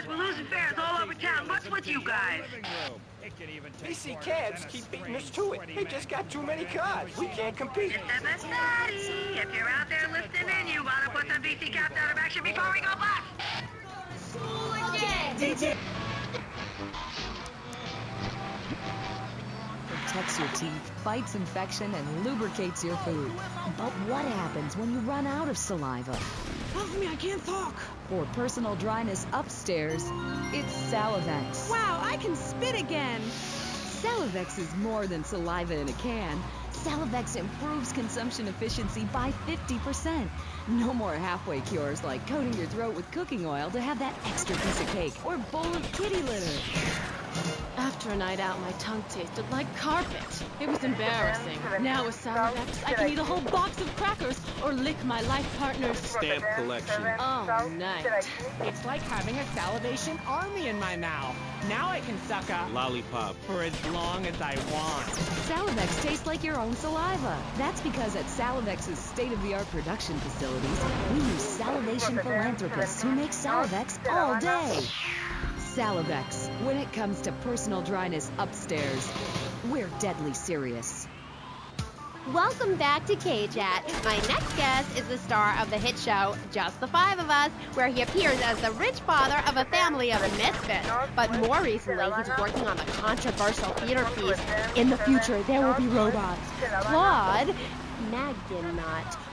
We're losing fares all over town. What's with you guys? PC cabs keep beating us to it. They just got too many cars. We can't compete. Mr. Bastardi, if you're out there listening in, you want to put some BC cabs out of action before we go bust. School again! DJ! Protects your teeth, fights infection, and lubricates your food. But what happens when you run out of saliva? Help me, I can't talk. For personal dryness upstairs, it's Salivex. Wow, I can spit again. Salivex is more than saliva in a can. Salivex improves consumption efficiency by 50%. No more halfway cures like coating your throat with cooking oil to have that extra piece of cake or bowl of kitty litter. After a night out, my tongue tasted like carpet. It was embarrassing. Now with Salivex, I can eat a whole box of crackers or lick my life partner's stamp collection. Oh, night. It's like having a salivation army in my mouth. Now I can suck a Lollipop. for as long as I want. Salivex tastes like your own saliva. That's because at Salivex's state-of-the-art production facilities, we use salivation philanthropists who make Salivex all day. Salivex. When it comes to personal dryness upstairs, we're deadly serious. Welcome back to K-Chat. My next guest is the star of the hit show, Just the Five of Us, where he appears as the rich father of a family of misfits. But more recently, he's working on the controversial theater piece, In the Future, There Will Be Robots. Claude Cabmaggedon.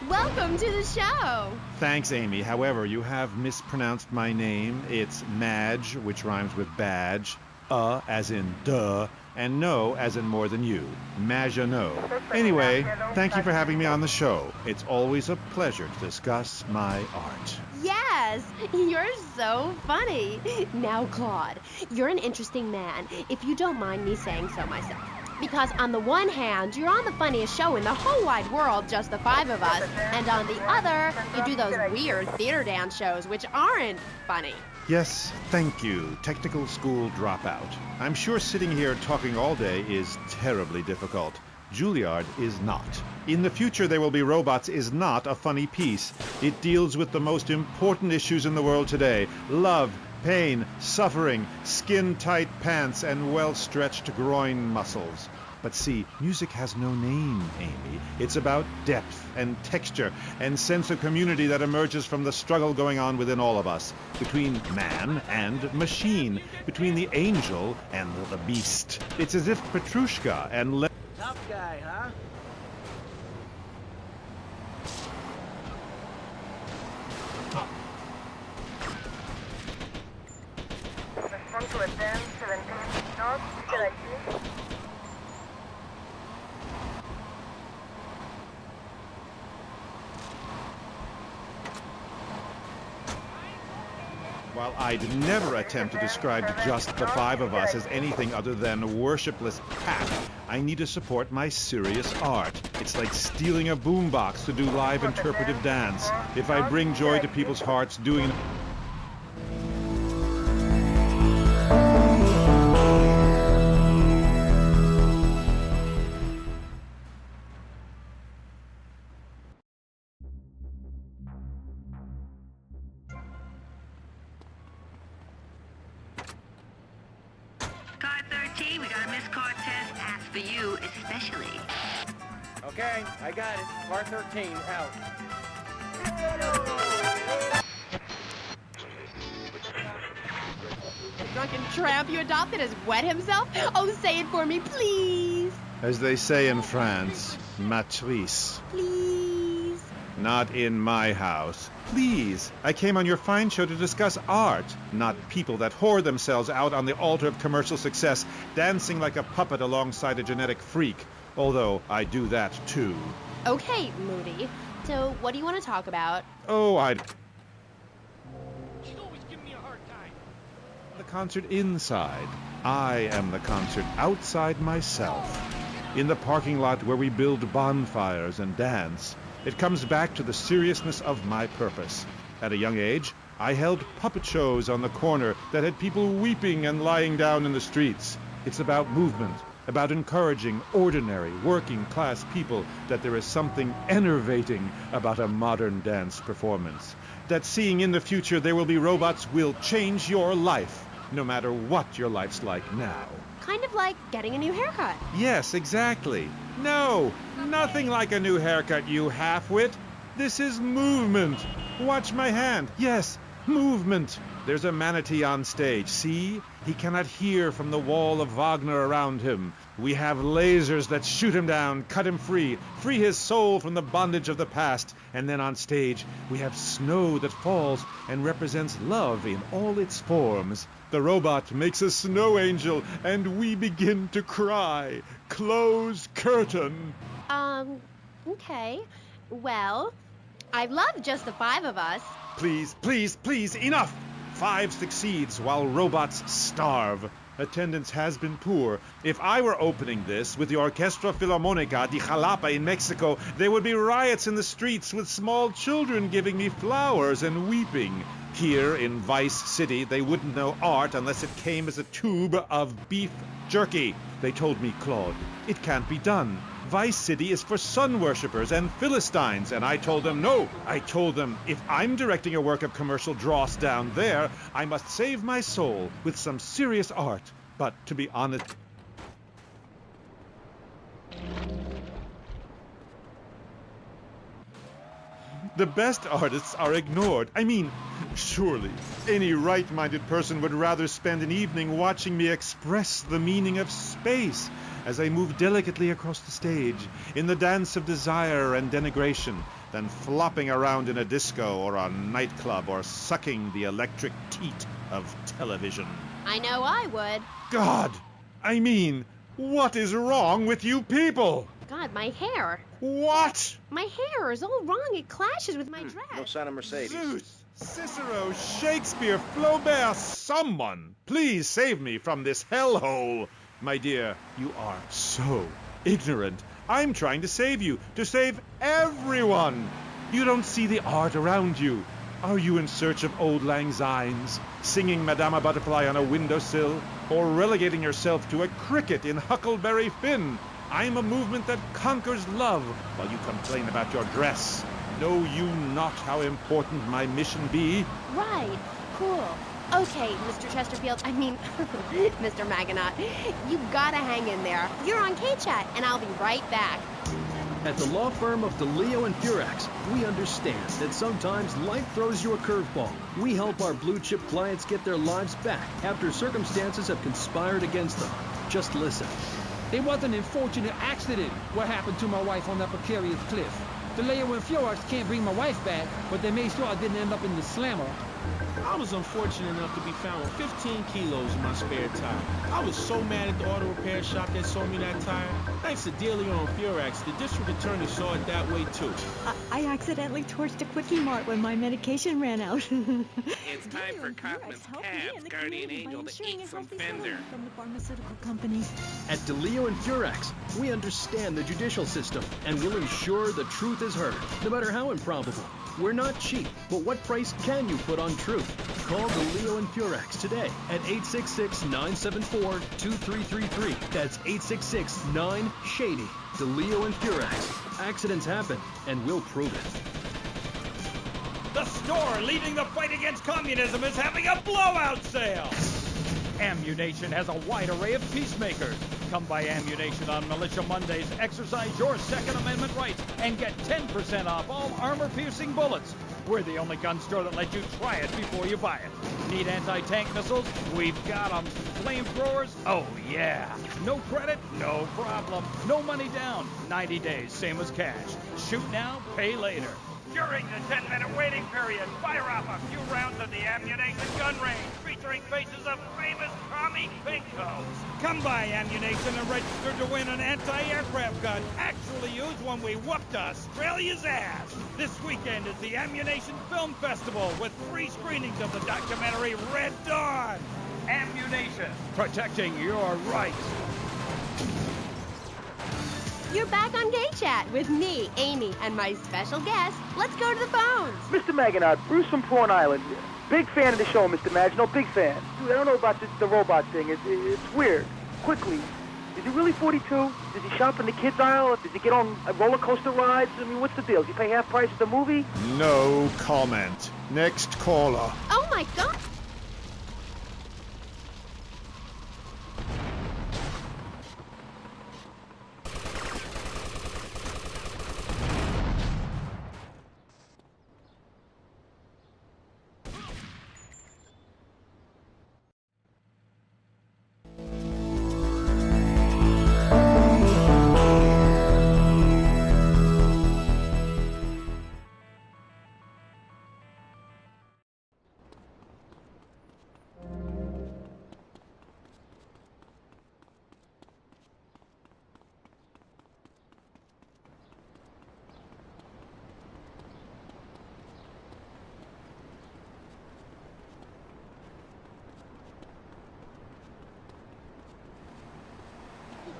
Welcome to the show. Thanks, Amy. However, you have mispronounced my name. It's Madge, which rhymes with badge, as in duh, and no as in more than you. Maginot. Anyway, thank you for having me on the show. It's always a pleasure to discuss my art. Yes, you're so funny. Now, Claude, you're an interesting man, if you don't mind me saying so myself. Because on the one hand, you're on the funniest show in the whole wide world, Just the Five of Us, and on the other, you do those weird theater dance shows which aren't funny. Yes, thank you, technical school dropout. I'm sure sitting here talking all day is terribly difficult. Juilliard is not. In the Future There Will Be Robots is not a funny piece. It deals with the most important issues in the world today: love, pain, suffering, skin-tight pants, and well-stretched groin muscles. But see, music has no name, Amy. It's about depth and texture and sense of community that emerges from the struggle going on within all of us, between man and machine, between the angel and the beast. It's as if Petrushka and Tough guy, huh? While I'd never attempt to describe Just the Five of Us as anything other than a worshipless pack, I need to support my serious art. It's like stealing a boombox to do live interpretive dance. If I bring joy to people's hearts doing Car 13, we got a missed car test. That's for you, especially. Okay, I got it. Car 13, out. The drunken tramp you adopted has wet himself? Oh, say it for me, please. as they say in France, matrice. Please. Not in my house. Please, I came on your fine show to discuss art, not people that whore themselves out on the altar of commercial success, dancing like a puppet alongside a genetic freak, although I do that too. Okay, Moody. So, what do you want to talk about? Oh, I'd... She's always giving me a hard time. The concert inside. I am the concert outside myself. In the parking lot where we build bonfires and dance. It comes back to the seriousness of my purpose. At a young age, I held puppet shows on the corner that had people weeping and lying down in the streets. It's about movement, about encouraging ordinary, working-class people that there is something enervating about a modern dance performance. that seeing in the future there will be robots will change your life, no matter what your life's like now. Kind of like getting a new haircut. Yes, exactly. No, nothing like a new haircut, you half-wit. This is movement. Watch my hand. Yes, movement. There's a manatee on stage. See? He cannot hear from the wall of Wagner around him. We have lasers that shoot him down, cut him free his soul from the bondage of the past. And then on stage, we have snow that falls and represents love in all its forms. The robot makes a snow angel, and we begin to cry. Close curtain. Okay. Well, I've loved just the 5 of us. Please, please, please, enough! 5 succeeds while robots starve. Attendance has been poor. If I were opening this with the Orquestra Filarmonica de Jalapa in Mexico, there would be riots in the streets with small children giving me flowers and weeping. Here in Vice City, they wouldn't know art unless it came as a tube of beef jerky. They told me, Claude, it can't be done. Vice City is for sun worshippers and Philistines, and I told them no. I told them if I'm directing a work of commercial dross down there, I must save my soul with some serious art. But to be honest... the best artists are ignored. I mean, surely any right-minded person would rather spend an evening watching me express the meaning of space as I move delicately across the stage in the dance of desire and denigration than flopping around in a disco or a nightclub or sucking the electric teat of television. I know I would. God! I mean, what is wrong with you people? God, my hair. What? My hair is all wrong. It clashes with my dress. No sign of Mercedes. Zeus, Cicero, Shakespeare, Flaubert, someone, please save me from this hellhole. My dear, you are so ignorant. I'm trying to save you, to save everyone. You don't see the art around you. Are you in search of old lang synes, singing Madama Butterfly on a windowsill, or relegating yourself to a cricket in Huckleberry Finn? I'm a movement that conquers love while you complain about your dress. Know you not how important my mission be? Right. Cool. Okay, Mr. Chesterfield, Mr. Maginot, you gotta hang in there. You're on K-Chat, and I'll be right back. At the law firm of DeLeo and Furex, we understand that sometimes life throws you a curveball. We help our blue-chip clients get their lives back after circumstances have conspired against them. Just listen. It was an unfortunate accident what happened to my wife on that precarious cliff. DeLeo and Furex can't bring my wife back, but they made sure I didn't end up in the slammer. I was unfortunate enough to be found with 15 kilos in my spare tire. I was so mad at the auto repair shop that sold me that tire. Thanks to Delio and Furex, the district attorney saw it that way too. I accidentally torched a Quickie Mart when my medication ran out. It's time for Kaufman's Cabs Guardian Angel to eat some fender. From the pharmaceutical company. At DeLeo and Furex, we understand the judicial system and will ensure the truth is heard, no matter how improbable. We're not cheap, but what price can you put on truth? Call DeLeo and Furex today at 866-974-2333. That's 866-9-SHADY. DeLeo and Furex. Accidents happen, and we'll prove it. The store leading the fight against communism is having a blowout sale! Ammunition has a wide array of peacemakers. Come by Ammunition on Militia Mondays, exercise your Second Amendment rights, and get 10% off all armor-piercing bullets. We're the only gun store that lets you try it before you buy it. Need anti-tank missiles? We've got them. Flamethrowers? Oh, yeah. No credit? No problem. No money down. 90 days, same as cash. Shoot now, pay later. During the 10-minute waiting period, fire off a few rounds of the Ammunition gun range, featuring faces of famous commie binkos. Come by Ammunition and register to win an anti-aircraft gun actually used when we whooped Australia's ass. This weekend is the Ammunition Film Festival with free screenings of the documentary Red Dawn. Ammunition, protecting your rights. You're back on Gay Chat with me, Amy, and my special guest. Let's go to the phones. Mr. Maginot, Bruce from Prawn Island. Big fan of the show, Mr. Maginot, big fan. Dude, I don't know about the robot thing. It's weird. Quickly, Is he really 42? Does he shop in the kids aisle? Does he get on roller coaster rides? I mean, what's the deal? Does he pay half price at the movie? No comment. Next caller. Oh my God!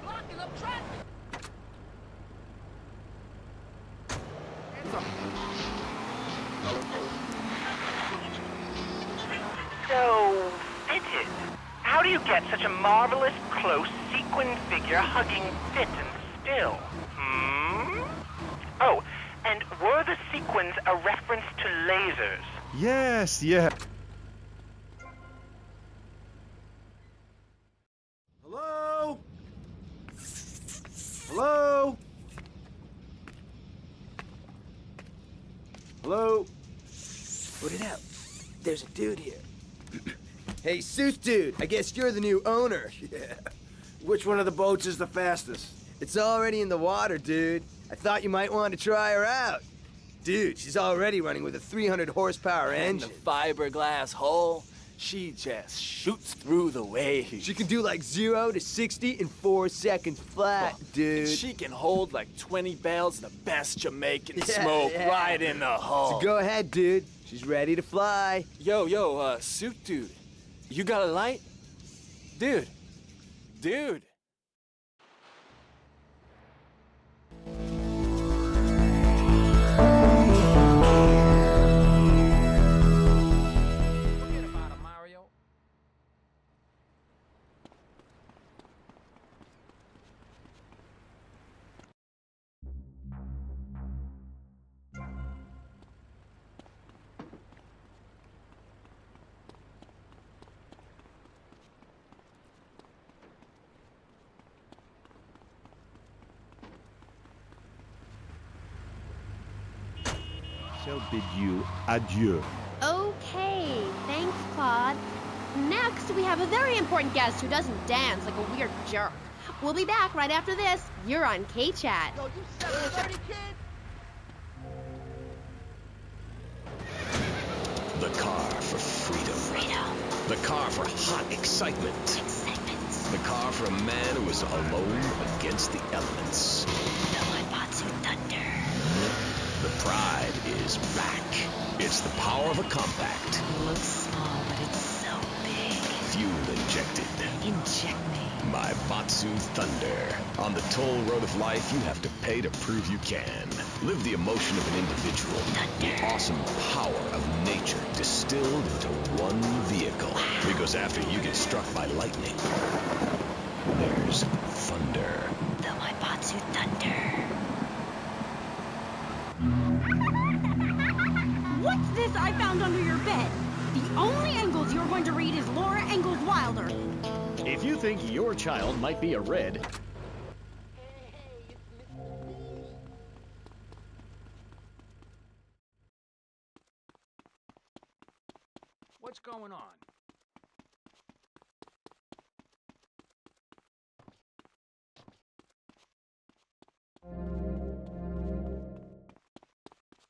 Blocking up traffic. So, fitted. How do you get such a marvelous, close, sequin figure hugging fit and still? Oh, and were the sequins a reference to lasers? Yes, yeah. Hello? Hello? Hello? Put it out. There's a dude here. Hey, Suit Dude, I guess you're the new owner. Yeah. Which one of the boats is the fastest? It's already in the water, dude. I thought you might want to try her out. Dude, she's already running with a 300 horsepower engine. And the fiberglass hull, she just shoots through the waves. She can do like 0 to 60 in 4 seconds flat, dude. She can hold like 20 bales of the best Jamaican Yeah, smoke yeah. right in the hull. So go ahead, dude. She's ready to fly. Yo, Suit Dude, you got a light? Dude. Shall bid you adieu. Okay, thanks, Claude. Next, we have a very important guest who doesn't dance like a weird jerk. We'll be back right after this. You're on K-Chat. Yo, you 730 kid? The car for freedom. The car for hot excitement. The car for a man who is alone against the elements. The Waibatsu Thunder. The pride is back. It's the power of a compact. Looks small, but it's so big. Fuel injected. Inject me. My Batsu Thunder. On the toll road of life, you have to pay to prove you can. Live the emotion of an individual. The awesome power of nature distilled into one vehicle. Because after you get struck by lightning, there's thunder. The Waibatsu Thunder. What's this I found under your bed? The only Engels you're going to read is Laura Ingalls Wilder. If you think your child might be a red... What's going on?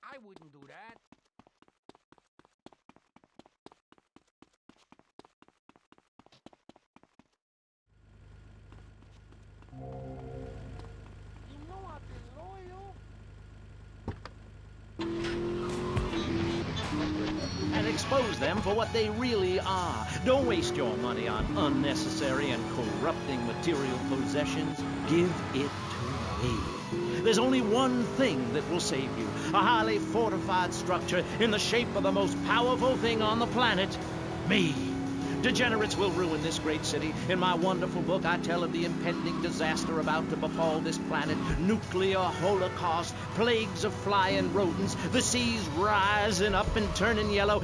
I wouldn't do that. You know I've been loyal. and expose them for what they really are. Don't waste your money on unnecessary and corrupting material possessions. Give it to me. There's only one thing that will save you. A highly fortified structure in the shape of the most powerful thing on the planet. Me. Degenerates will ruin this great city. In my wonderful book, I tell of the impending disaster about to befall this planet. Nuclear holocaust, plagues of flying rodents, the seas rising up and turning yellow.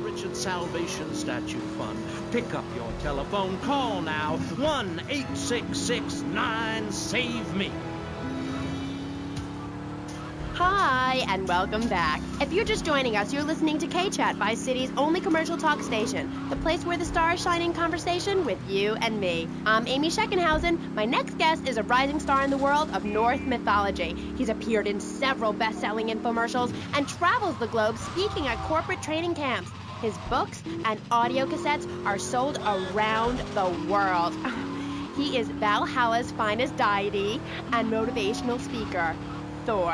Richard Salvation Statue Fund. Pick up your telephone. Call now. 1-866-9-SAVE-ME. Hi, and welcome back. If you're just joining us, you're listening to K-Chat, Vice City's only commercial talk station, the place where the stars shine in conversation with you and me. I'm Amy Scheckenhausen. My next guest is a rising star in the world of Norse mythology. He's appeared in several best-selling infomercials and travels the globe speaking at corporate training camps. His books and audio cassettes are sold around the world. He is Valhalla's finest deity and motivational speaker, Thor.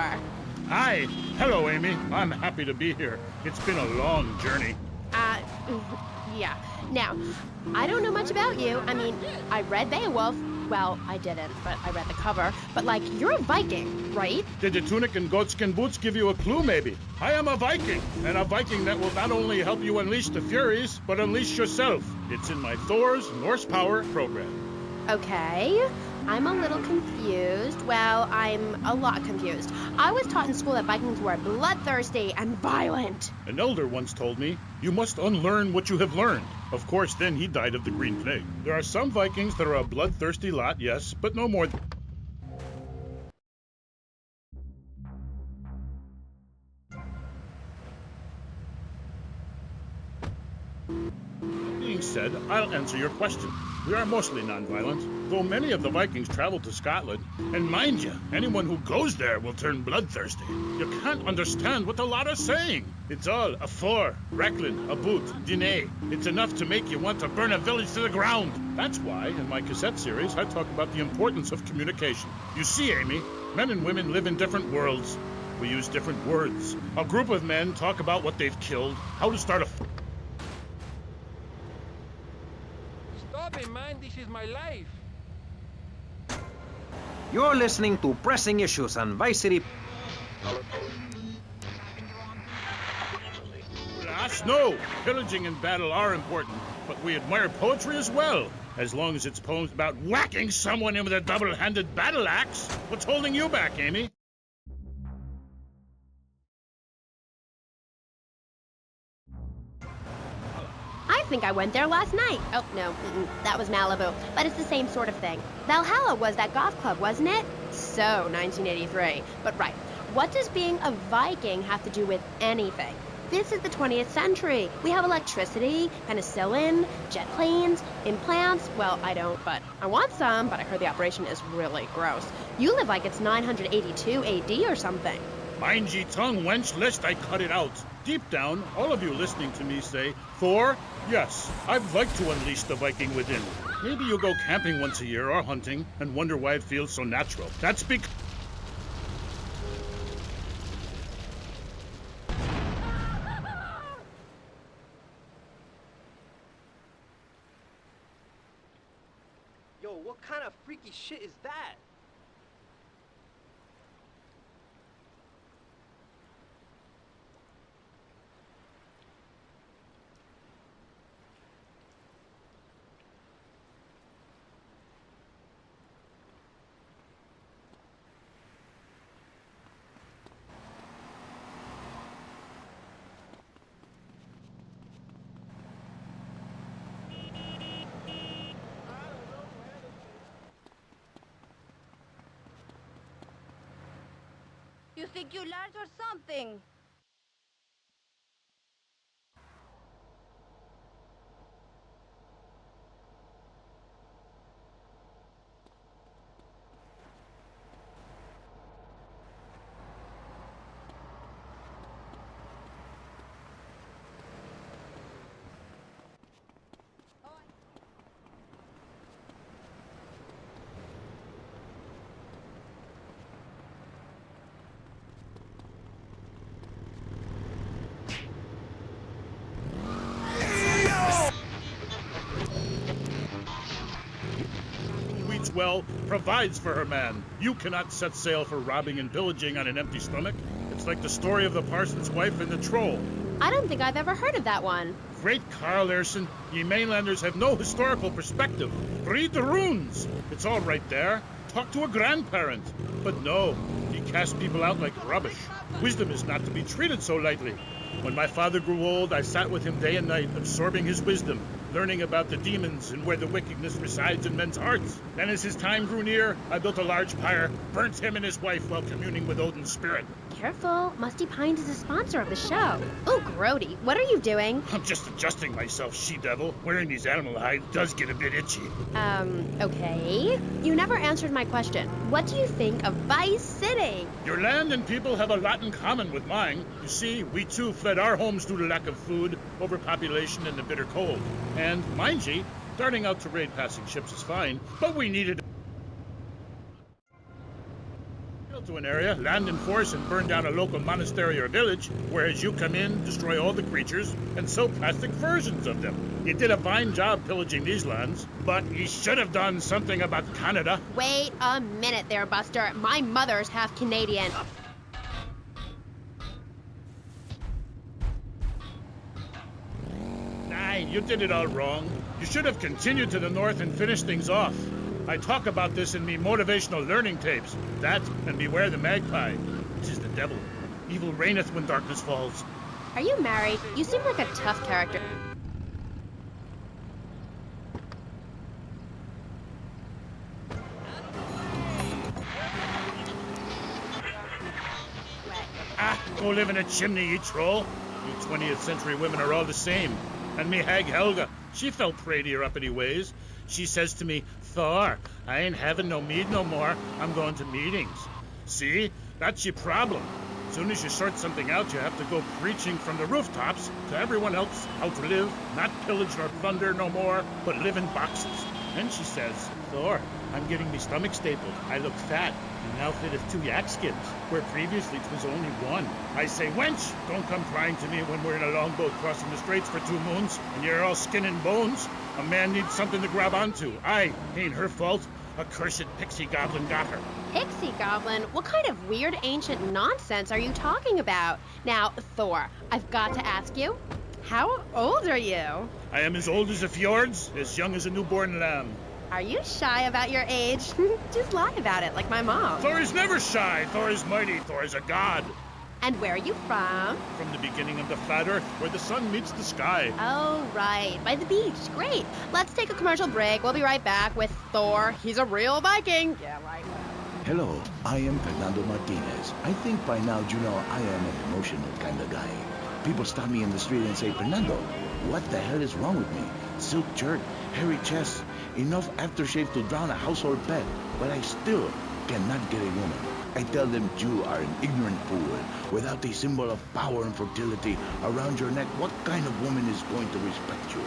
Hi. Hello, Amy. I'm happy to be here. It's been a long journey. Yeah. Now, I don't know much about you. I mean, I read Beowulf. Well, I didn't, but I read the cover. But, like, you're a Viking, right? Did the tunic and goatskin boots give you a clue, maybe? I am a Viking, and a Viking that will not only help you unleash the Furies, but unleash yourself. It's in my Thor's Norse Power program. Okay. I'm a little confused. Well, I'm a lot confused. I was taught in school that Vikings were bloodthirsty and violent. An elder once told me, you must unlearn what you have learned. Of course, then he died of the Green Plague. There are some Vikings that are a bloodthirsty lot, yes, but no more. Being said, I'll answer your question. We are mostly non-violent, though many of the Vikings traveled to Scotland. And mind you, anyone who goes there will turn bloodthirsty. You can't understand what the lot are saying. It's all a for, Recklin, a boot, dine. It's enough to make you want to burn a village to the ground. That's why, in my cassette series, I talk about the importance of communication. You see, Amy, men and women live in different worlds. We use different words. A group of men talk about what they've killed, how to start a... Stop it, man. This is my life. You're listening to Pressing Issues on Vice City. Alas, no. Pillaging and battle are important, but we admire poetry as well. As long as it's poems about whacking someone in with a double-handed battle axe. What's holding you back, Amy? I think I went there last night. Oh, no, that was Malibu. But it's the same sort of thing. Valhalla was that golf club, wasn't it? So, 1983. But right, what does being a Viking have to do with anything? This is the 20th century. We have electricity, penicillin, jet planes, implants. Well, I don't, but I want some, but I heard the operation is really gross. You live like it's 982 AD or something. Mind ye tongue, wench, lest I cut it out. Deep down, all of you listening to me say, Thor, yes, I'd like to unleash the Viking within. Maybe you'll go camping once a year or hunting and wonder why it feels so natural. That's because... Yo, what kind of freaky shit is that? You think you large or something? well, provides for her man. You cannot set sail for robbing and pillaging on an empty stomach. It's It's like the story of the parson's wife and the troll. I don't think I've ever heard of that one. Great Carl Erson, ye mainlanders have no historical perspective. Read the runes. It's all right there. Talk to a grandparent. But no, he cast people out like rubbish. Wisdom is not to be treated so lightly. When my father grew old, I sat with him day and night, absorbing his wisdom, learning about the demons and where the wickedness resides in men's hearts. Then as his time grew near, I built a large pyre, burnt him and his wife while communing with Odin's spirit. Careful, Musty Pines is a sponsor of the show. Oh, Grody, what are you doing? I'm just adjusting myself, she-devil. Wearing these animal hides does get a bit itchy. Okay. You never answered my question. What do you think of Vice City? Your land and people have a lot in common with mine. You see, we too fled our homes due to lack of food, overpopulation, and the bitter cold. And, mind ye, darting out to raid passing ships is fine, but we needed to an area, land in force, and burn down a local monastery or village, whereas you come in, destroy all the creatures, and sell plastic versions of them. You did a fine job pillaging these lands, but you should have done something about Canada. Wait a minute there, Buster. My mother's half Canadian. Nah, you did it all wrong. You should have continued to the north and finished things off. I talk about this in me motivational learning tapes. That, and beware the magpie, which is the devil. Evil reigneth when darkness falls. Are you married? You seem like a tough character. Go live in a chimney, you troll. You 20th century women are all the same. And me hag Helga, she fell prey to your uppity ways. She says to me, Thor, I ain't having no mead no more. I'm going to meetings. See? That's your problem. Soon as you sort something out, you have to go preaching from the rooftops to everyone else how to live, not pillage nor plunder no more, but live in boxes. Then she says, Thor, I'm getting me stomach stapled. I look fat. An outfit of 2 yak skins, where previously 'twas only 1. I say, wench, don't come crying to me when we're in a longboat crossing the straits for 2 moons, and you're all skin and bones. A man needs something to grab onto. Ain't her fault. A cursed pixie goblin got her. Pixie goblin? What kind of weird ancient nonsense are you talking about? Now, Thor, I've got to ask you, how old are you? I am as old as the fjords, as young as a newborn lamb. Are you shy about your age? Just lie about it, like my mom. Thor is never shy. Thor is mighty. Thor is a god. And where are you from? From the beginning of the flat earth, where the sun meets the sky. Oh, right. By the beach. Great. Let's take a commercial break. We'll be right back with Thor. He's a real Viking. Yeah, right. Hello, I am Fernando Martinez. I think by now you know I am an emotional kind of guy. People stop me in the street and say, Fernando, what the hell is wrong with me? Silk shirt, hairy chest, enough aftershave to drown a household pet, but I still cannot get a woman. I tell them you are an ignorant fool. Without a symbol of power and fertility around your neck, what kind of woman is going to respect you?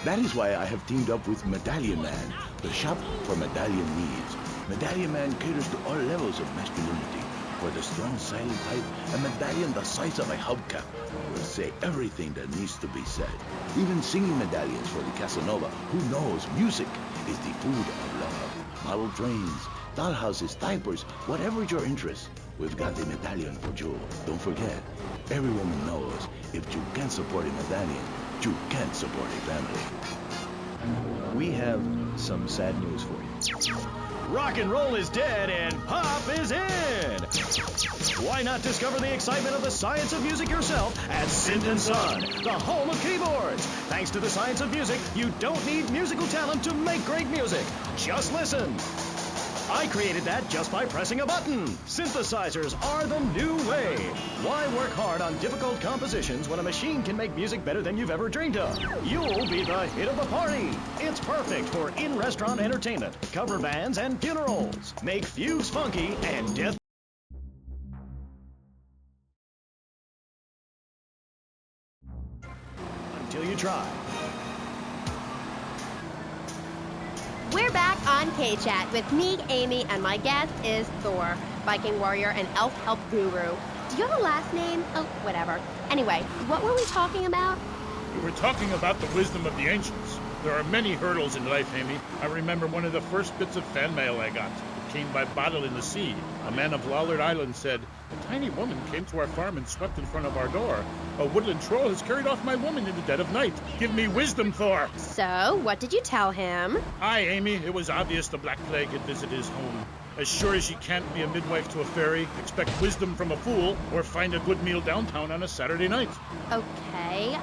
That is why I have teamed up with Medallion Man, the shop for medallion needs. Medallion Man caters to all levels of masculinity. For the strong, silent type, a medallion the size of a hubcap will say everything that needs to be said. Even singing medallions for the Casanova, who knows music is the food of love. Model trains, dollhouses, diapers, whatever your interest, we've got a medallion for you. Don't forget, every woman knows if you can't support a medallion, you can't support a family. We have some sad news for you. Rock and roll is dead and pop is in! Why not discover the excitement of the science of music yourself at Synth & Son, the home of keyboards? Thanks to the science of music, you don't need musical talent to make great music. Just listen. I created that just by pressing a button. Synthesizers are the new way. Why work hard on difficult compositions when a machine can make music better than you've ever dreamed of? You'll be the hit of the party. It's perfect for in-restaurant entertainment, cover bands, and funerals. Make fugues funky and death until you try. We're back on K-Chat with me, Amy, and my guest is Thor, Viking warrior and elf help guru. Do you have a last name? Oh, whatever. Anyway, what were we talking about? We were talking about the wisdom of the ancients. There are many hurdles in life, Amy. I remember one of the first bits of fan mail I got. It came by bottle in the sea. A man of Lollard Island said, a tiny woman came to our farm and swept in front of our door. A woodland troll has carried off my woman in the dead of night. Give me wisdom, Thor. So, what did you tell him? Aye, Amy, it was obvious the Black Plague had visited his home. As sure as you can't be a midwife to a fairy, expect wisdom from a fool, or find a good meal downtown on a Saturday night. Okay.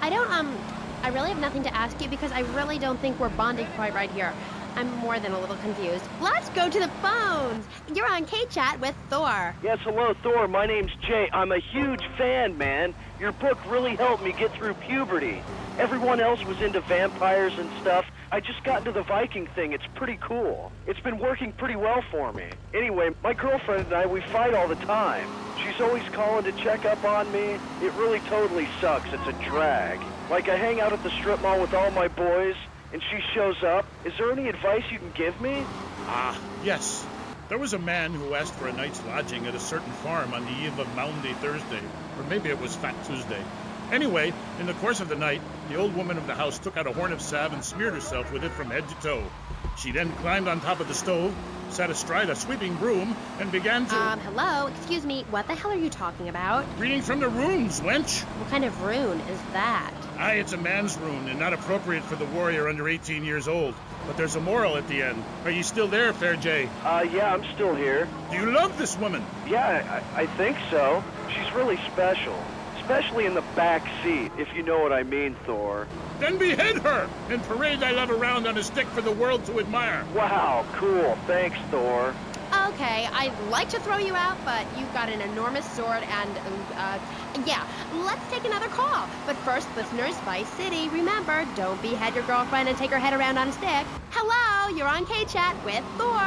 I really have nothing to ask you because I really don't think we're bonding quite right here. I'm more than a little confused. Let's go to the phones. You're on K-Chat with Thor. Yes, hello, Thor. My name's Jay. I'm a huge fan, man. Your book really helped me get through puberty. Everyone else was into vampires and stuff. I just got into the Viking thing. It's pretty cool. It's been working pretty well for me. Anyway, my girlfriend and I, we fight all the time. She's always calling to check up on me. It really totally sucks. It's a drag. Like, I hang out at the strip mall with all my boys, and she shows up. Is there any advice you can give me? Ah, yes. There was a man who asked for a night's lodging at a certain farm on the eve of Maundy Thursday, or maybe it was Fat Tuesday. Anyway, in the course of the night, the old woman of the house took out a horn of salve and smeared herself with it from head to toe. She then climbed on top of the stove, sat astride a sweeping broom, and began to... Hello? Excuse me, what the hell are you talking about? Reading from the runes, wench. What kind of rune is that? Aye, it's a man's rune, and not appropriate for the warrior under 18 years old. But there's a moral at the end. Are you still there, Fair Jay? Yeah, I'm still here. Do you love this woman? Yeah, I think so. She's really special. Especially in the back seat, if you know what I mean, Thor. Then behead her and parade thy love around on a stick for the world to admire. Wow, cool. Thanks, Thor. Okay, I'd like to throw you out, but you've got an enormous sword and, yeah, let's take another call. But first, listeners, Vice City, remember, don't behead your girlfriend and take her head around on a stick. Hello, you're on K-Chat with Thor.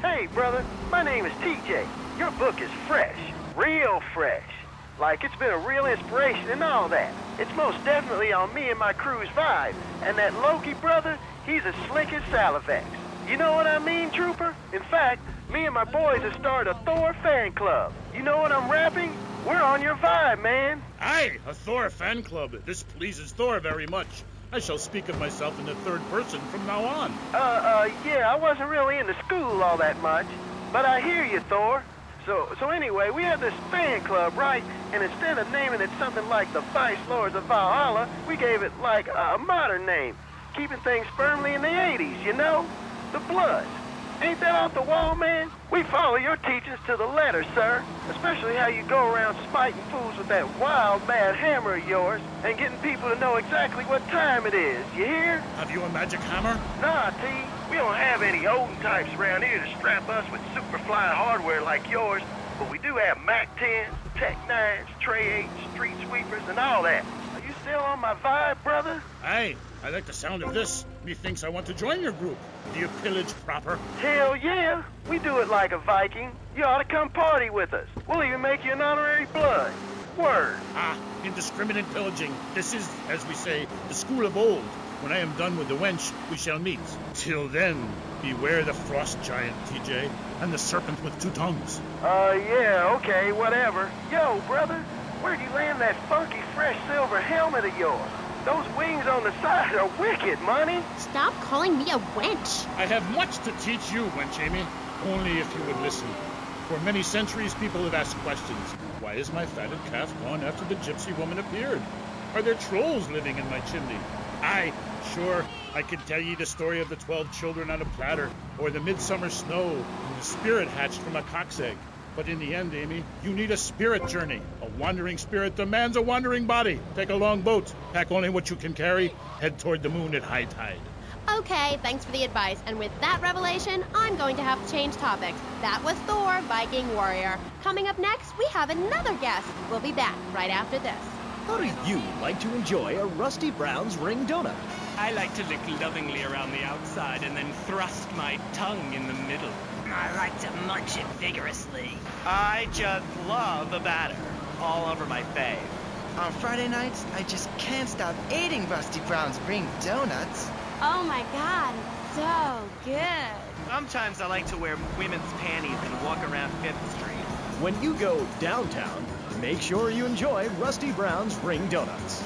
Hey, brother, my name is TJ. Your book is fresh, real fresh. Like, it's been a real inspiration and all that. It's most definitely on me and my crew's vibe. And that Loki brother, he's as slick as Salivex. You know what I mean, Trooper? In fact, me and my boys have started a Thor fan club. You know what I'm rapping? We're on your vibe, man. Aye, a Thor fan club. This pleases Thor very much. I shall speak of myself in the third person from now on. Yeah, I wasn't really into school all that much. But I hear you, Thor. So anyway, we have this fan club, right? And instead of naming it something like the Vice Lords of Valhalla, we gave it like a modern name, keeping things firmly in the 80s, you know? The Bloods. Ain't that off the wall, man? We follow your teachings to the letter, sir. Especially how you go around spiting fools with that wild, mad hammer of yours and getting people to know exactly what time it is. You hear? Have you a magic hammer? Nah, T. We don't have any olden types around here to strap us with super flying hardware like yours, but we do have Mac 10s, Tech 9s, Trey 8s, Street Sweepers, and all that. Are you still on my vibe, brother? Aye, I like the sound of this. Methinks I want to join your group. Do you pillage proper? Hell yeah! We do it like a Viking. You ought to come party with us. We'll even make you an honorary blood. Word. Ah, indiscriminate pillaging. This is, as we say, the school of old. When I am done with the wench, we shall meet. Till then, beware the frost giant, TJ, and the serpent with 2 tongues. Yeah, okay, whatever. Yo, brother, where'd you land that funky, fresh silver helmet of yours? Those wings on the side are wicked, money. Stop calling me a wench. I have much to teach you, wench Amy. Only if you would listen. For many centuries, people have asked questions. Why is my fatted calf gone after the gypsy woman appeared? Are there trolls living in my chimney? Aye, sure, I could tell ye the story of the 12 children on a platter, or the midsummer snow, and the spirit hatched from a cock's egg. But in the end, Amy, you need a spirit journey. A wandering spirit demands a wandering body. Take a long boat, pack only what you can carry, head toward the moon at high tide. Okay, thanks for the advice. And with that revelation, I'm going to have to change topics. That was Thor, Viking Warrior. Coming up next, we have another guest. We'll be back right after this. How do you like to enjoy a Rusty Brown's ring donut? I like to lick lovingly around the outside and then thrust my tongue in the middle. I like to munch it vigorously. I just love the batter all over my face. On Friday nights, I just can't stop eating Rusty Brown's ring donuts. Oh my god, it's so good. Sometimes I like to wear women's panties and walk around 5th Street. When you go downtown, make sure you enjoy Rusty Brown's ring donuts.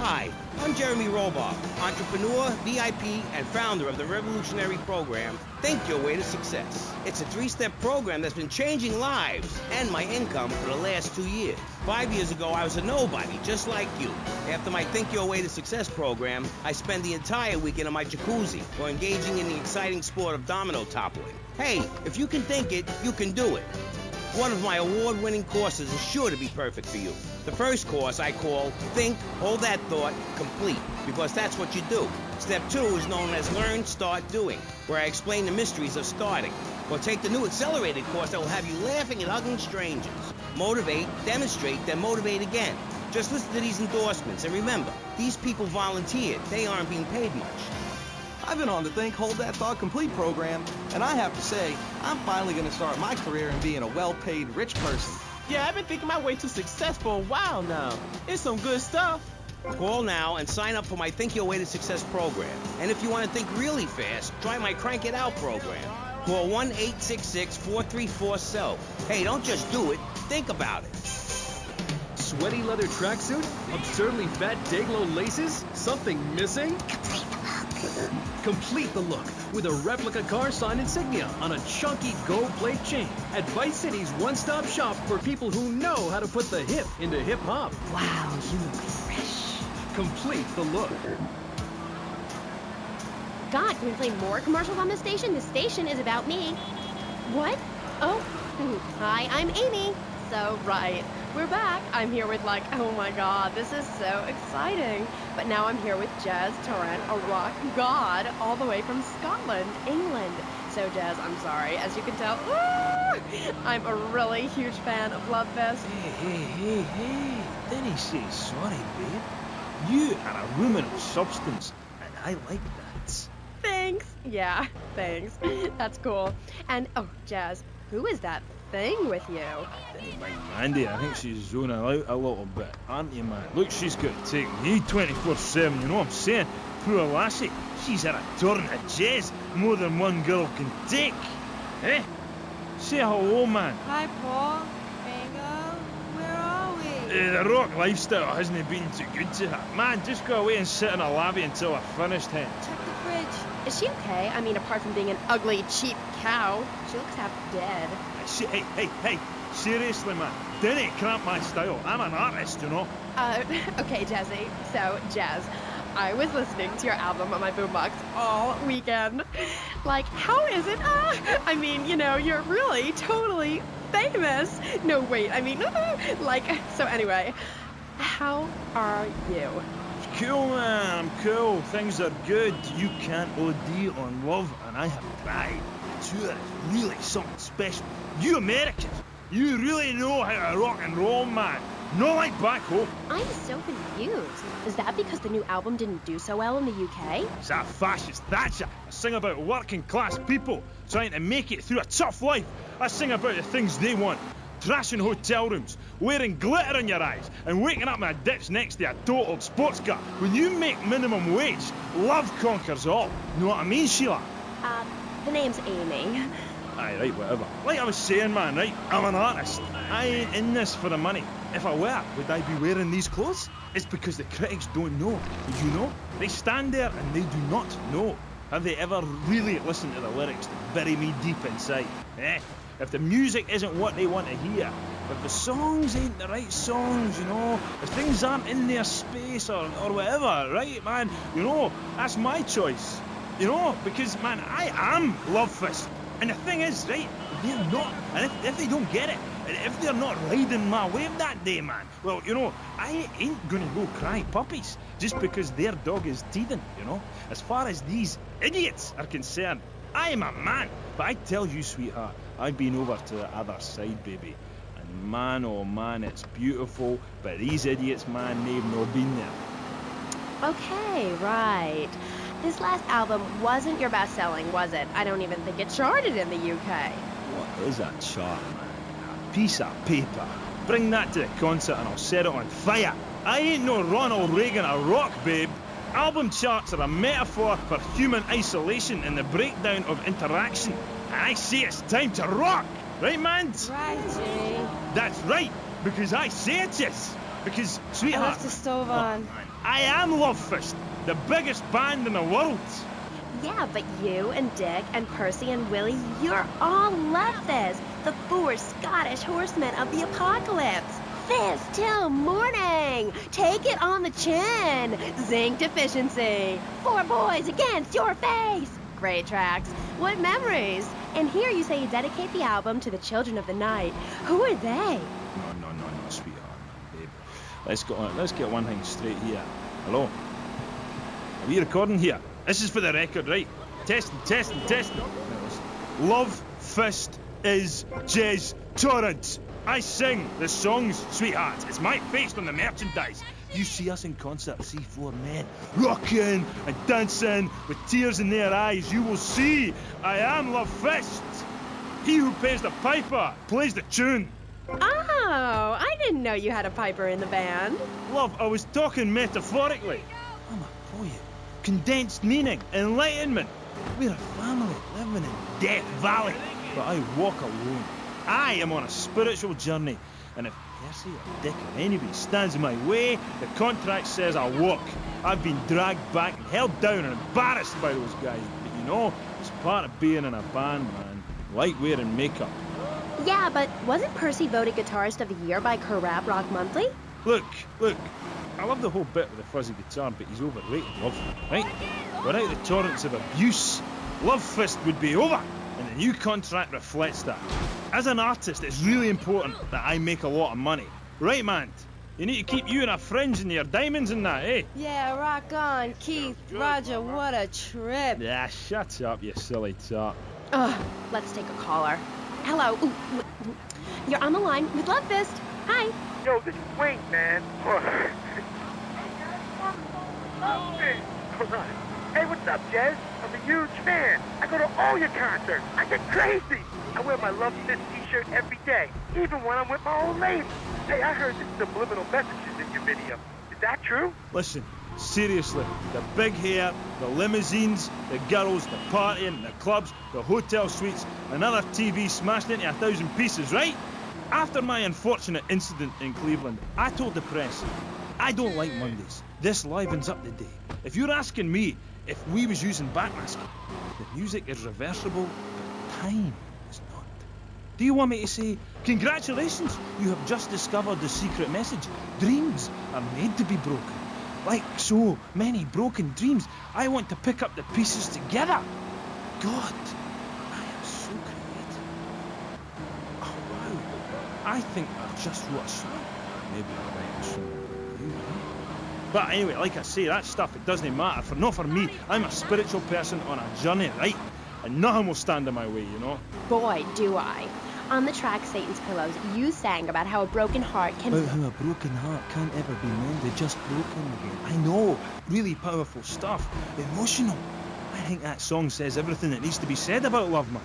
Hi, I'm Jeremy Robar, entrepreneur, VIP, and founder of the revolutionary program, Think Your Way to Success. It's a 3-step program that's been changing lives and my income for the last 2 years. 5 years ago, I was a nobody, just like you. After my Think Your Way to Success program, I spend the entire weekend in my jacuzzi or engaging in the exciting sport of domino toppling. Hey, if you can think it, you can do it. One of my award-winning courses is sure to be perfect for you. The first course I call Think, Hold That Thought, Complete, because that's what you do. Step 2 is known as Learn, Start, Doing, where I explain the mysteries of starting. Or take the new accelerated course that will have you laughing and hugging strangers. Motivate, demonstrate, then motivate again. Just listen to these endorsements, and remember, these people volunteered. They aren't being paid much. I've been on the Think, Hold That Thought Complete program, and I have to say, I'm finally going to start my career in being a well-paid rich person. Yeah, I've been thinking my way to success for a while now. It's some good stuff. Call now and sign up for my Think Your Way to Success program. And if you want to think really fast, try my Crank It Out program. Call 1-866-434-SELF. Hey, don't just do it. Think about it. Sweaty leather tracksuit? Absurdly fat Dayglow laces? Something missing? Complete the look with a replica car sign insignia on a chunky gold plate chain at Vice City's one-stop shop for people who know how to put the hip into hip-hop. Wow, you look fresh. Complete the look. God, can we play more commercials on this station? This station is about me. What? Oh, hi, I'm Amy. So, right, we're back. I'm here with oh my God, this is so exciting. But now I'm here with Jazz Tarrant, a rock god, all the way from Scotland, England. So, Jazz, I'm sorry. As you can tell, I'm a really huge fan of Love Fest. Hey. Didn't say sorry, babe. You are a woman of substance, and I like that. Thanks. Yeah, thanks. That's cool. And, oh, Jazz, who is that thing with you? Hey, Mandy, I think she's zoning out a little bit, aren't you, man? Look, she's got to take me 24/7, you know what I'm saying? Poor lassie, she's had a turn of jazz more than one girl can take. Eh? Say hello, man. Hi, Paul. Bingo. Where are we? The rock lifestyle hasn't been too good to her. Man, just go away and sit in a lobby until I finished, hen. Check the fridge. Is she okay? I mean, apart from being an ugly, cheap cow, she looks half dead. Hey, seriously, man, didn't cramp my style. I'm an artist, you know. Okay, Jazzy. So, Jazz, I was listening to your album on my boombox all weekend. How is it? I mean, you're really totally famous. No, wait, I mean, so anyway, how are you? Cool, man, I'm cool. Things are good. You can't OD on love, and I have pride. The tour is really something special. You Americans, you really know how to rock and roll, man. Not like back home. I'm so confused. Is that because the new album didn't do so well in the UK? It's that fascist Thatcher. I sing about working class people trying to make it through a tough life. I sing about the things they want. Trashing hotel rooms, wearing glitter in your eyes, and waking up in a ditch next to a totaled sports car. When you make minimum wage, love conquers all. Know what I mean, Sheila? The name's Amy. Aye, right, whatever. Like I was saying, man, right, I'm an artist. I ain't in this for the money. If I were, would I be wearing these clothes? It's because the critics don't know. Did you know? They stand there and they do not know. Have they ever really listened to the lyrics that bury me deep inside? If the music isn't what they want to hear, if the songs ain't the right songs, if things aren't in their space or whatever, right, man, that's my choice. Because, man, I am Love Fist. And the thing is, right, they're not. And if they don't get it, and if they're not riding my wave that day, man, well, I ain't gonna go cry puppies just because their dog is teething, As far as these idiots are concerned, I am a man. But I tell you, sweetheart, I've been over to the other side, baby. And man, oh man, it's beautiful. But these idiots, man, they've not been there. Okay, right. This last album wasn't your best-selling, was it? I don't even think it charted in the UK. What is a chart, man? A piece of paper. Bring that to the concert and I'll set it on fire. I ain't no Ronald Reagan or rock, babe. Album charts are a metaphor for human isolation and the breakdown of interaction. And I say it's time to rock. Right, man? Right, Jay. That's right, because I say it is. Because, sweetheart... I left the stove on. Man. I am Love Fist, the biggest band in the world. Yeah, but you and Dick and Percy and Willie, you're all Love Fist, the 4 Scottish horsemen of the apocalypse. Fist till morning. Take it on the chin. Zinc deficiency. 4 boys against your face. Great tracks. What memories. And here you say you dedicate the album to the children of the night. Who are they? No, sweetheart, babe. Let's get one thing straight here. Hello? Are we recording here? This is for the record, right? Testing. Love Fist is Jez Torrance. I sing the songs, sweethearts. It's my face on the merchandise. You see us in concert, see 4 men rocking and dancing with tears in their eyes. You will see I am Love Fist. He who pays the piper plays the tune. Oh, I didn't know you had a piper in the band. Love, I was talking metaphorically. I'm a poet. Condensed meaning, enlightenment. We're a family living in Death Valley, but I walk alone. I am on a spiritual journey, and if Percy or Dick or anybody stands in my way, the contract says I walk. I've been dragged back and held down and embarrassed by those guys, but you know, it's part of being in a band, man. Like wearing makeup. Yeah, but wasn't Percy voted Guitarist of the Year by Corrab Rock Monthly? Look, I love the whole bit with the fuzzy guitar, but he's overrated, Love, right? Without the torrents of abuse, Love Fist would be over, and the new contract reflects that. As an artist, it's really important that I make a lot of money. Right, man? You need to keep you and our friends and your diamonds and that, eh? Yeah, rock on, Keith. Roger, what a trip. Yeah, shut up, you silly tart. Ugh, let's take a caller. Hello. Ooh, you're on the line with Love Fist. Hi. Yo, this is Wayne, man. Hey, what's up, Jez? I'm a huge fan. I go to all your concerts. I get crazy. I wear my Love Fist t-shirt every day, even when I'm with my old lady. Hey, I heard the subliminal messages in your video. Is that true? Listen, seriously, the big hair, the limousines, the girls, the partying, the clubs, the hotel suites, another TV smashed into 1,000 pieces, right? After my unfortunate incident in Cleveland, I told the press, I don't like Mondays. This livens up the day. If you're asking me if we was using backmasking, the music is reversible, but time is not. Do you want me to say, congratulations, you have just discovered the secret message. Dreams are made to be broken. Like so many broken dreams, I want to pick up the pieces together. God, I am so creative. Oh, wow. I think I just wrote a song. Maybe I'll write a song about you, huh? But anyway, like I say, that stuff, it doesn't matter. Not for me. I'm a spiritual person on a journey, right? And nothing will stand in my way, you know? Boy, do I. On the track Satan's Pillows, you sang about how a broken heart can... About how a broken heart can't ever be mended, just broken again. I know. Really powerful stuff. Emotional. I think that song says everything that needs to be said about love, man.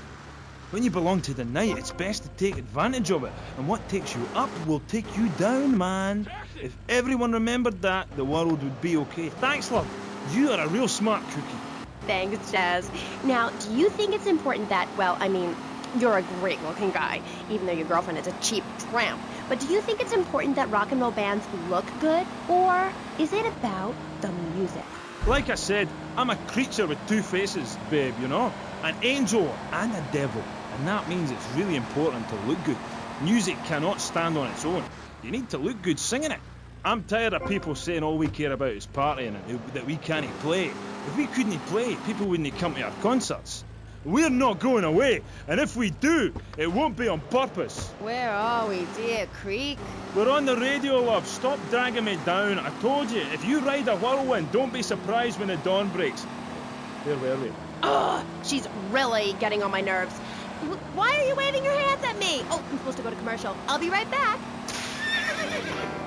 When you belong to the night, it's best to take advantage of it. And what takes you up will take you down, man. If everyone remembered that, the world would be okay. Thanks, love. You are a real smart cookie. Thanks, Jez. Now, do you think it's important that, well, I mean, you're a great-looking guy, even though your girlfriend is a cheap tramp. But do you think it's important that rock and roll bands look good? Or is it about the music? Like I said, I'm a creature with 2 faces, babe, you know? An angel and a devil. And that means it's really important to look good. Music cannot stand on its own. You need to look good singing it. I'm tired of people saying all we care about is partying and that we can't play. If we couldn't play, people wouldn't come to our concerts. We're not going away, and if we do, it won't be on purpose. Where are we, dear Creek? We're on the radio, love. Stop dragging me down. I told you, if you ride a whirlwind, don't be surprised when the dawn breaks. Where were we? Ugh, she's really getting on my nerves. Why are you waving your hands at me? Oh, I'm supposed to go to commercial. I'll be right back.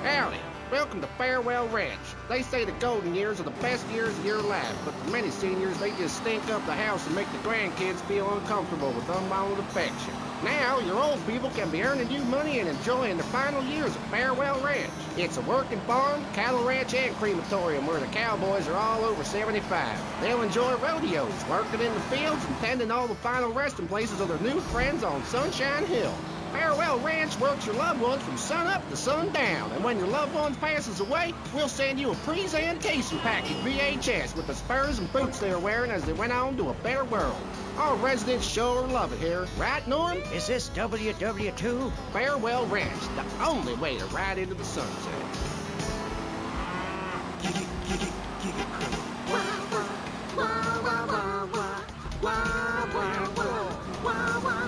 Howdy. Welcome to Farewell Ranch. They say the golden years are the best years of your life, but for many seniors, they just stink up the house and make the grandkids feel uncomfortable with unbounded affection. Now, your old people can be earning you money and enjoying the final years of Farewell Ranch. It's a working farm, cattle ranch, and crematorium where the cowboys are all over 75. They'll enjoy rodeos, working in the fields, and tending all the final resting places of their new friends on Sunshine Hill. Farewell Ranch works your loved ones from sun up to sundown. And when your loved one passes away, we'll send you a presentation package VHS with the spurs and boots they were wearing as they went on to a better world. All residents sure love it here. Right, Norm? Is this WW2? Farewell Ranch, the only way to ride into the sunset.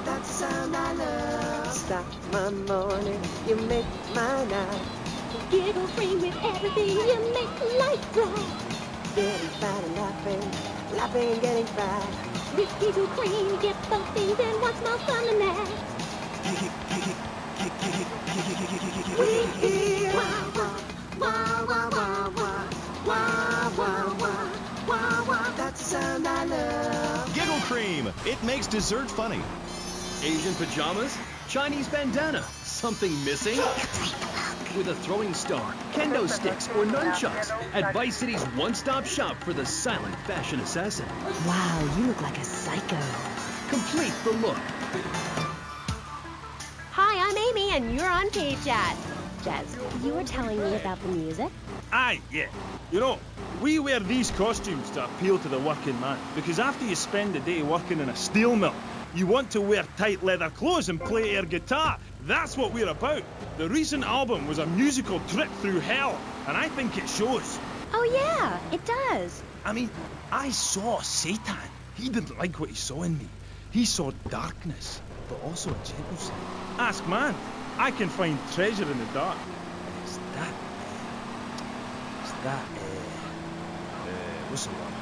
That's the sound I love. Stop my morning, you make my night. Giggle free with everything, you make life bright. Getting fat and laughing and getting fat. With Giggle Cream, you get both things and what's more fun than that? That's the sound I love. Giggle Cream. It makes dessert funny. Asian pajamas? Chinese bandana? Something missing? With a throwing star, kendo sticks, or nunchucks at Vice City's one-stop shop for the silent fashion assassin. Wow, you look like a psycho. Complete the look. Hi, I'm Amy, and you're on K-Chat. Jazz, you were telling me about the music? Aye, yeah. You know, we wear these costumes to appeal to the working man, because after you spend the day working in a steel mill, you want to wear tight leather clothes and play air guitar. That's what we're about. The recent album was a musical trip through hell, and I think it shows. Oh yeah, it does. I mean, I saw Satan. He didn't like what he saw in me. He saw darkness, but also a gentle side. Ask man. I can find treasure in the dark. It's that, what's the word?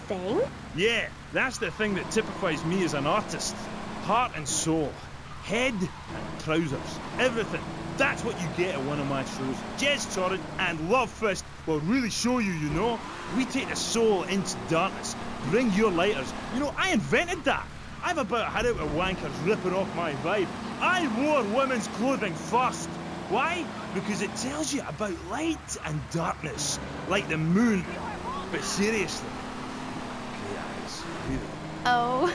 Thing? Yeah, that's the thing that typifies me as an artist. Heart and soul. Head and trousers. Everything. That's what you get at one of my shows. Jez Torrent and Love Fist will really show you, you know. We take the soul into darkness. Bring your lighters. You know, I invented that. I've about had it with wankers ripping off my vibe. I wore women's clothing first. Why? Because it tells you about light and darkness, like the moon. But seriously, great eyes, really. Oh,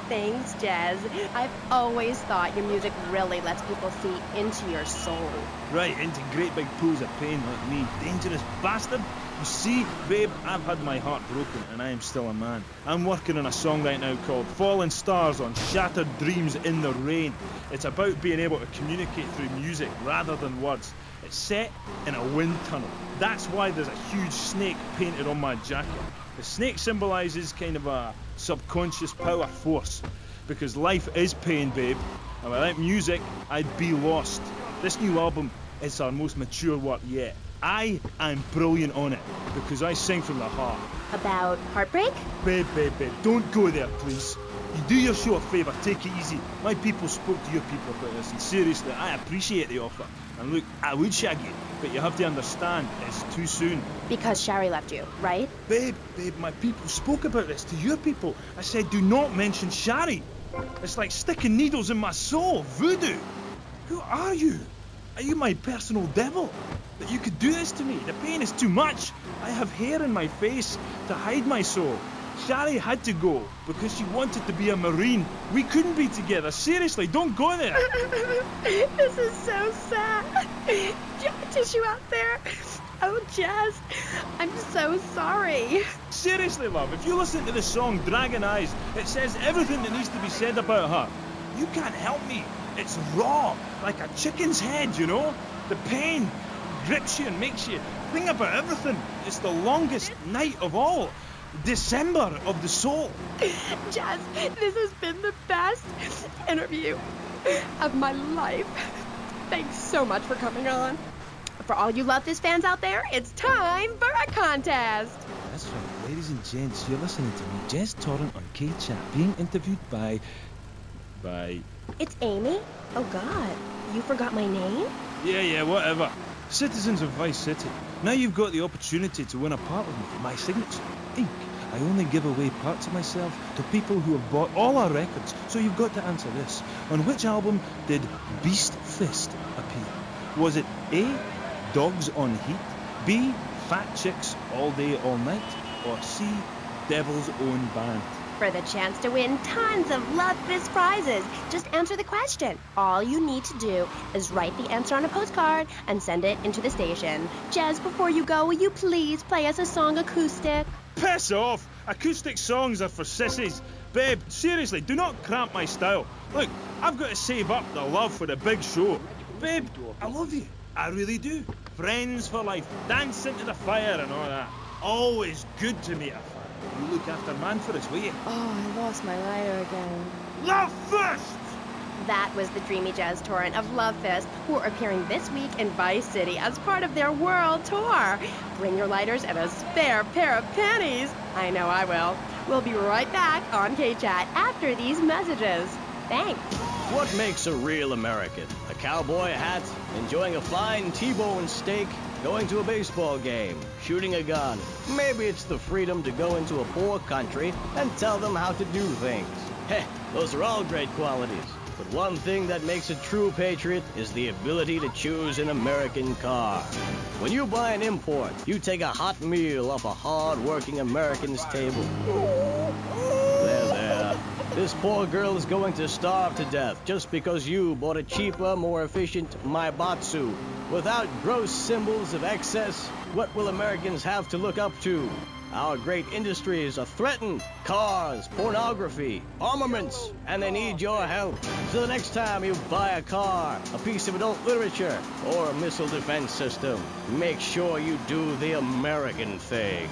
thanks, Jazz. I've always thought your music really lets people see into your soul. Right, into great big pools of pain like me. Dangerous bastard. You see, babe, I've had my heart broken and I am still a man. I'm working on a song right now called Fallen Stars on Shattered Dreams in the Rain. It's about being able to communicate through music rather than words. It's set in a wind tunnel. That's why there's a huge snake painted on my jacket. The snake symbolises kind of a subconscious power force. Because life is pain, babe. And without music, I'd be lost. This new album is our most mature work yet. I am brilliant on it, because I sing from the heart. About heartbreak? Babe, don't go there, please. You do your show a favour, take it easy. My people spoke to your people about this, and seriously, I appreciate the offer. And look, I would shag you, but you have to understand, it's too soon. Because Shari left you, right? Babe, my people spoke about this to your people. I said, do not mention Shari. It's like sticking needles in my soul, voodoo. Who are you? Are you my personal devil? That you could do this to me? The pain is too much. I have hair in my face to hide my soul. Shari had to go because she wanted to be a Marine. We couldn't be together. Seriously, don't go there. This is so sad. Do you have a tissue out there? Oh, Jazz, I'm so sorry. Seriously, love, if you listen to the song Dragon Eyes, it says everything that needs to be said about her. You can't help me. It's raw, like a chicken's head, you know? The pain grips you and makes you think about everything. It's the longest night of all. December of the soul. Jazz, this has been the best interview of my life. Thanks so much for coming on. For all you Love This fans out there, it's time for a contest. That's right, ladies and gents, you're listening to me, Jez Torrent on K-Chat, being interviewed by... It's Amy? Oh God, you forgot my name? Yeah, whatever. Citizens of Vice City. Now you've got the opportunity to win a part of me for my signature. Ink. I only give away parts of myself to people who have bought all our records, so you've got to answer this. On which album did Beast Fist appear? Was it A, Dogs on Heat, B, Fat Chicks All Day All Night, or C, Devil's Own Band? for the chance to win tons of Love Fist prizes. Just answer the question. All you need to do is write the answer on a postcard and send it into the station. Jez, before you go, will you please play us a song acoustic? Piss off! Acoustic songs are for sissies. Babe, seriously, do not cramp my style. Look, I've got to save up the love for the big show. Babe, I love you. I really do. Friends for life, dance into the fire and all that. Always good to meet a fan. You look after man for us, will you? Oh, I lost my lighter again. Love first! That was the Dreamy Jazz Torrent of Love Fist, who are appearing this week in Vice City as part of their world tour. Bring your lighters and a spare pair of panties. I know I will. We'll be right back on K-Chat after these messages. Thanks. What makes a real American? A cowboy hat, enjoying a fine T-bone steak, going to a baseball game, shooting a gun. Maybe it's the freedom to go into a poor country and tell them how to do things. Heh, those are all great qualities. But one thing that makes a true patriot is the ability to choose an American car. When you buy an import, you take a hot meal off a hard-working American's table. There. This poor girl is going to starve to death just because you bought a cheaper, more efficient Maibatsu. Without gross symbols of excess, what will Americans have to look up to? Our great industries are threatened. Cars, pornography, armaments, and they need your help. So the next time you buy a car, a piece of adult literature, or a missile defense system, make sure you do the American thing.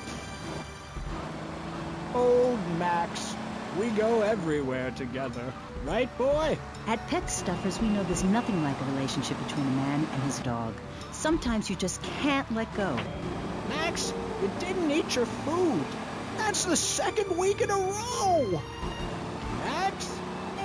Old Max, we go everywhere together. Right, boy? At Pet Stuffers, we know there's nothing like a relationship between a man and his dog. Sometimes you just can't let go. Max, you didn't eat your food. That's the second week in a row. Max?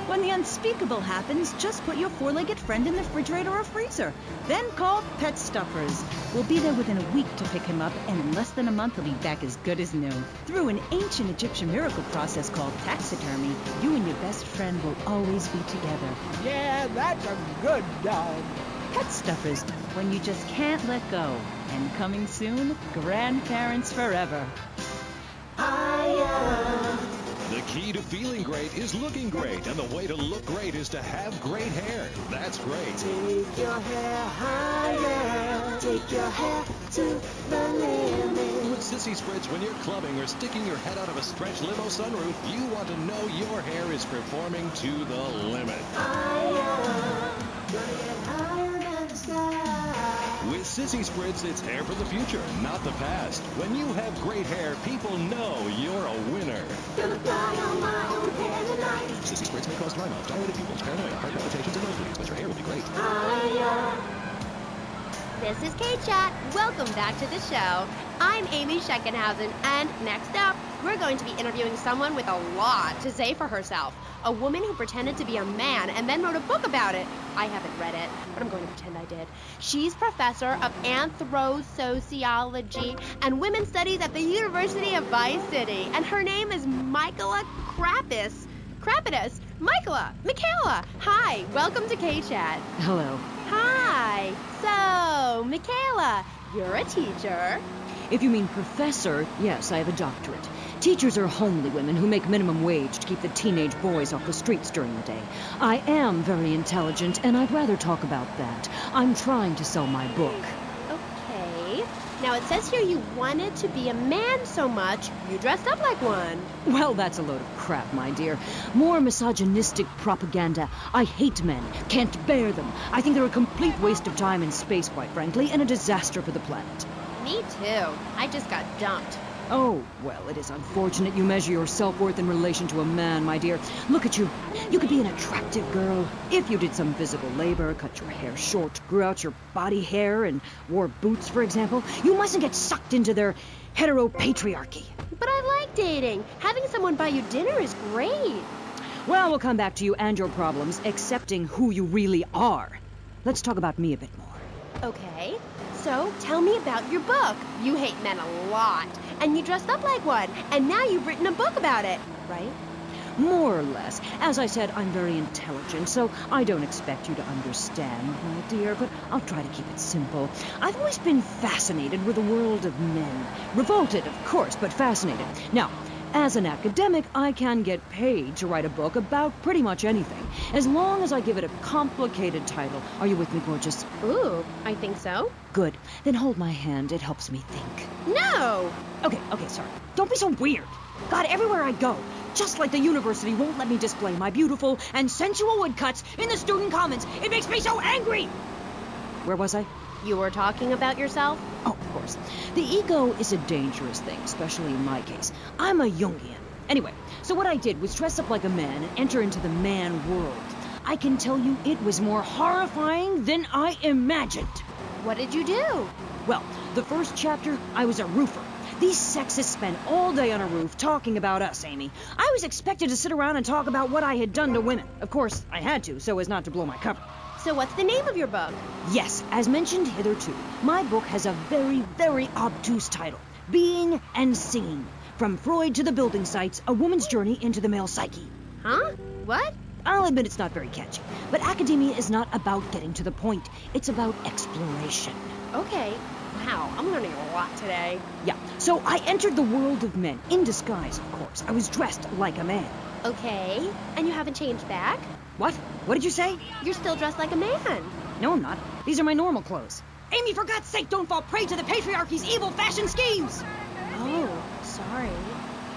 When the unspeakable happens, just put your four-legged friend in the refrigerator or freezer. Then call Pet Stuffers. We'll be there within a week to pick him up, and in less than a month he'll be back as good as new. Through an ancient Egyptian miracle process called taxidermy, you and your best friend will always be together. Yeah, that's a good dog. Pet Stuffers, when you just can't let go. And coming soon, grandparents forever. The key to feeling great is looking great, and the way to look great is to have great hair. That's great. Take your hair higher, take your hair to the limit. With Sissy Spritz, when you're clubbing or sticking your head out of a stretch limo sunroof, you want to know your hair is performing to the limit. Higher, gonna get higher than the sky. With Sissy Spritz, it's hair for the future, not the past. When you have great hair, people know you're a winner. Gonna fly on my own hair tonight. Sissy Spritz may cause dry mouth, dilated pupils, paranoia, heart palpitations, and nosebleeds, but your hair will be great. This is K-Chat. Welcome back to the show. I'm Amy Scheckenhausen, and next up, we're going to be interviewing someone with a lot to say for herself. A woman who pretended to be a man and then wrote a book about it. I haven't read it, but I'm going to pretend I did. She's professor of anthro-sociology and women's studies at the University of Vice City, and her name is Michaela Krapidas. Michaela, hi, welcome to K-Chat. Hello. Hi. So, Michaela, you're a teacher. If you mean professor, yes, I have a doctorate. Teachers are homely women who make minimum wage to keep the teenage boys off the streets during the day. I am very intelligent, and I'd rather talk about that. I'm trying to sell my book. Okay. Now, it says here you wanted to be a man so much, you dressed up like one. Well, that's a load of crap, my dear. More misogynistic propaganda. I hate men. Can't bear them. I think they're a complete waste of time and space, quite frankly, and a disaster for the planet. Me too. I just got dumped. Oh, well, it is unfortunate you measure your self-worth in relation to a man, my dear. Look at you. You could be an attractive girl if you did some physical labor, cut your hair short, grew out your body hair, and wore boots, for example. You mustn't get sucked into their heteropatriarchy. But I like dating. Having someone buy you dinner is great. Well, we'll come back to you and your problems, accepting who you really are. Let's talk about me a bit more. Okay. So, tell me about your book. You hate men a lot, and you dressed up like one, and now you've written a book about it, right? More or less. As I said, I'm very intelligent, so I don't expect you to understand, my dear, but I'll try to keep it simple. I've always been fascinated with the world of men. Revolted, of course, but fascinated. Now, As an academic, I can get paid to write a book about pretty much anything, as long as I give it a complicated title. Are you with me, gorgeous? Ooh, I think so. Good. Then hold my hand. It helps me think. No! Okay, sorry. Don't be so weird. God, everywhere I go, just like the university won't let me display my beautiful and sensual woodcuts in the student commons. It makes me so angry! Where was I? You were talking about yourself? Oh, of course. The ego is a dangerous thing, especially in my case. I'm a Jungian. Anyway, so what I did was dress up like a man and enter into the man world. I can tell you it was more horrifying than I imagined. What did you do? Well, the first chapter, I was a roofer. These sexists spend all day on a roof talking about us, Amy. I was expected to sit around and talk about what I had done to women. Of course, I had to, so as not to blow my cover. So what's the name of your book? Yes, as mentioned hitherto, my book has a very, very obtuse title. Being and Singing. From Freud to the building sites, a woman's journey into the male psyche. Huh? What? I'll admit it's not very catchy, but academia is not about getting to the point. It's about exploration. Okay. Wow, I'm learning a lot today. Yeah, so I entered the world of men, in disguise, of course. I was dressed like a man. Okay, and you haven't changed back? What? What did you say? You're still dressed like a man. No, I'm not. These are my normal clothes. Amy, for God's sake, don't fall prey to the patriarchy's evil fashion schemes! Oh, sorry.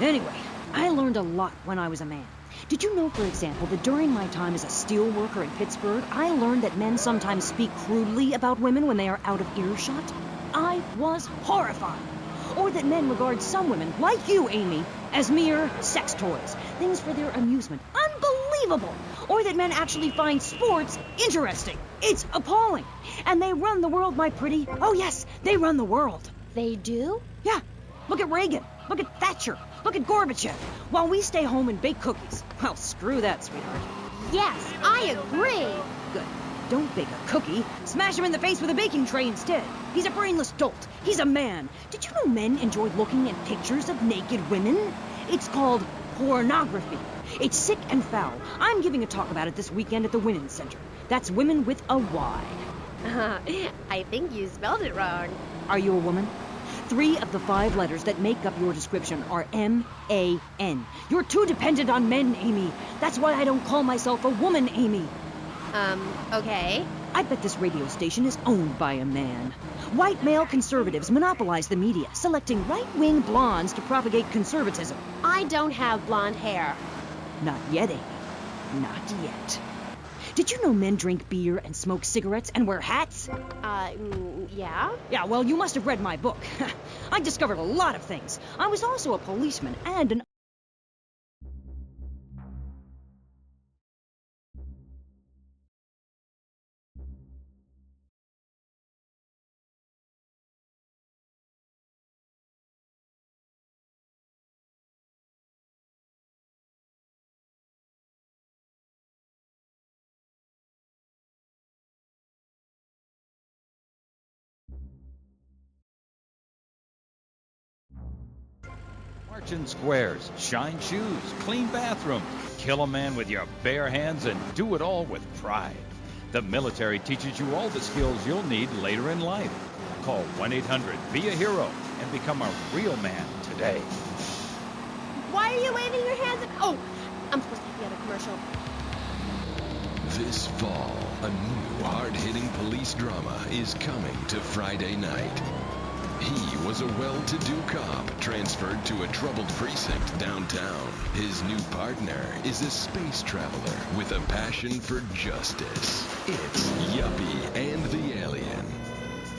Anyway, I learned a lot when I was a man. Did you know, for example, that during my time as a steel worker in Pittsburgh, I learned that men sometimes speak crudely about women when they are out of earshot? I was horrified. Or that men regard some women, like you, Amy, as mere sex toys, things for their amusement. Unbelievable! Or that men actually find sports interesting. It's appalling. And they run the world, my pretty. Oh, yes, they run the world. They do? Yeah. Look at Reagan. Look at Thatcher. Look at Gorbachev. While we stay home and bake cookies. Well, screw that, sweetheart. Yes, I agree. Good. Don't bake a cookie. Smash him in the face with a baking tray instead. He's a brainless dolt. He's a man. Did you know men enjoy looking at pictures of naked women? It's called pornography. It's sick and foul. I'm giving a talk about it this weekend at the Women's Center. That's women with a Y. I think you spelled it wrong. Are you a woman? 3 of the 5 letters that make up your description are M-A-N. You're too dependent on men, Amy. That's why I don't call myself a woman, Amy. Okay. I bet this radio station is owned by a man. White male conservatives monopolize the media, selecting right-wing blondes to propagate conservatism. I don't have blonde hair. Not yet, Amy. Not yet. Did you know men drink beer and smoke cigarettes and wear hats? Yeah? Yeah, well, you must have read my book. I discovered a lot of things. I was also a policeman and an... March in squares, shine shoes, clean bathroom, kill a man with your bare hands, and do it all with pride. The military teaches you all the skills you'll need later in life. Call 1-800-BE-A-HERO and become a real man today. Why are you waving your hands? Oh, I'm supposed to be at a commercial. This fall, a new hard-hitting police drama is coming to Friday night. He was a well-to-do cop transferred to a troubled precinct downtown. His new partner is a space traveler with a passion for justice. It's Yuppie and the Alien.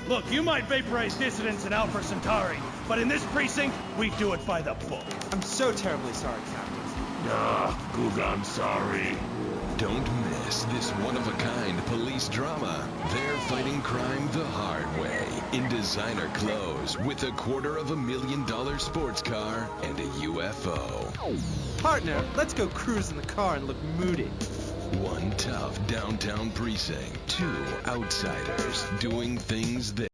Look, you might vaporize dissidents in Alpha Centauri, but in this precinct, we do it by the book. I'm so terribly sorry, Captain. Goog, I'm sorry. Don't miss this one-of-a-kind police drama. They're fighting crime the hard way, in designer clothes, with a $250,000 sports car and a UFO. Partner, let's go cruise in the car and look moody. One tough downtown precinct, 2 outsiders doing things that